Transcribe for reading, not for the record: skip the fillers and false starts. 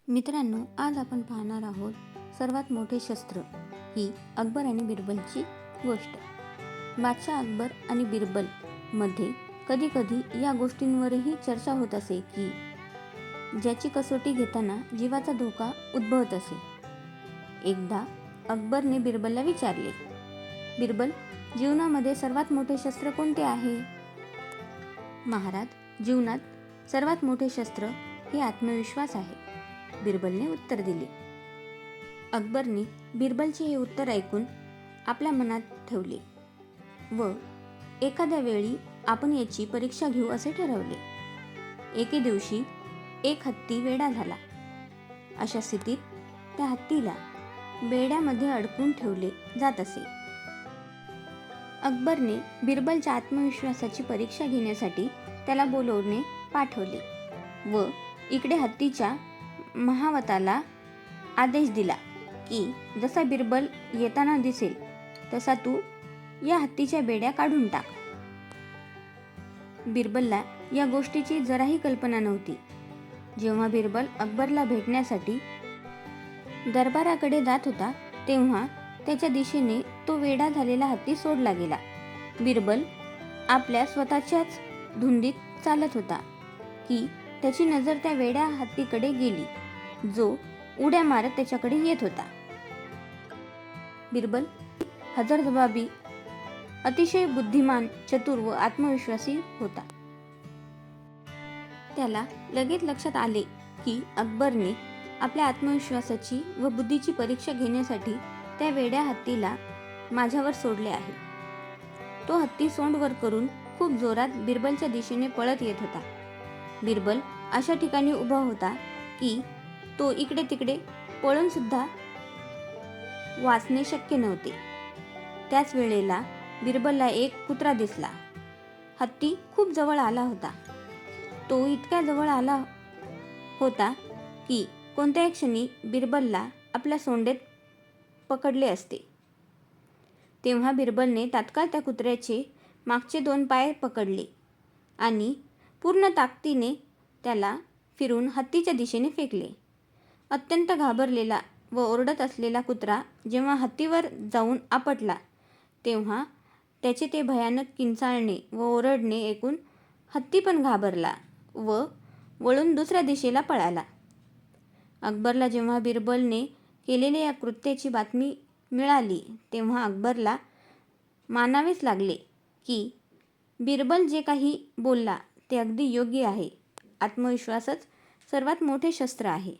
मित्रांनो, आज आपण पाहणार आहोत सर्वात मोठे शस्त्र ही अकबर आणि बिरबलची गोष्ट. बादशाह अकबर आणि बिरबल मध्ये कधी कधी या गोष्टींवरही चर्चा होत असे की ज्याची कसोटी घेताना जीवाचा धोका उद्भवत असे. एकदा अकबरने बिरबलला विचारले, बिरबल, जीवनामध्ये सर्वात मोठे शस्त्र कोणते आहे? महाराज, जीवनात सर्वात मोठे शस्त्र हे आत्मविश्वास आहे, बिरबलने उत्तर दिले. अकबरने बिरबलचे हे उत्तर ऐकून आपल्या मनात ठेवले व एखाद्या वेळी आपण याची परीक्षा घेऊ असे ठरवले. एके दिवशी एक हत्ती वेडा झाला. अशा स्थितीत त्या हत्तीला बेड्यामध्ये अडकून ठेवले जात असे. अकबरने बिरबलच्या आत्मविश्वासाची परीक्षा घेण्यासाठी त्याला बोलवणे पाठवले व इकडे हत्तीच्या महावताला आदेश दिला की जसा बिरबल येताना दिसेल तसा तू या हत्तीच्या बेड्या काढून टाक. बिरबलला या गोष्टीची जराही कल्पना नव्हती. जेव्हा बिरबल अकबरला भेटण्यासाठी दरबाराकडे जात होता तेव्हा त्याच्या दिशेने तो वेडा झालेला हत्ती सोडला गेला. बिरबल आपल्या स्वतःच्याच धुंदीत चालत होता की त्याची नजर त्या वेड्या हत्तीकडे गेली जो उड्या मारत त्याच्याकडे येत होता. बिरबल हजरजबाबी, अतिशय बुद्धिमान, चतुर व आत्मविश्वासी होता. त्याला लगेच लक्षात आले की अकबरने आपल्या आत्मविश्वासाची व बुद्धीची परीक्षा घेण्यासाठी त्या वेड्या हत्तीला माझ्यावर सोडले आहे. तो हत्ती सोंड वर करून खूप जोरात बिरबलच्या दिशेने पळत येत होता. बिरबल अशा ठिकाणी उभा होता की तो इकडे तिकडे पळून सुद्धा वाचणे शक्य नव्हते. त्याच वेळेला बिरबलला एक कुत्रा दिसला. हत्ती खूप जवळ आला होता. तो इतक्या जवळ आला होता की कोणत्याही क्षणी बिरबलला आपल्या सोंडेत पकडले असते. तेव्हा बिरबलने तात्काळ त्या कुत्र्याचे मागचे 2 पाय पकडले आणि पूर्ण ताकदीने त्याला फिरून हत्तीच्या दिशेने फेकले. अत्यंत घाबरलेला व ओरडत असलेला कुत्रा जेव्हा हत्तीवर जाऊन आपटला तेव्हा त्याचे ते भयानक किंचाळणे व ओरडणे ऐकून हत्ती पण घाबरला व वळून दुसऱ्या दिशेला पळाला. अकबरला जेव्हा बिरबलने केलेल्या या कृत्याची बातमी मिळाली तेव्हा अकबरला मानावेच लागले की बिरबल जे काही बोलला ते अगदी योग्य आहे. आत्मविश्वासच सर्वात मोठे शस्त्र आहे.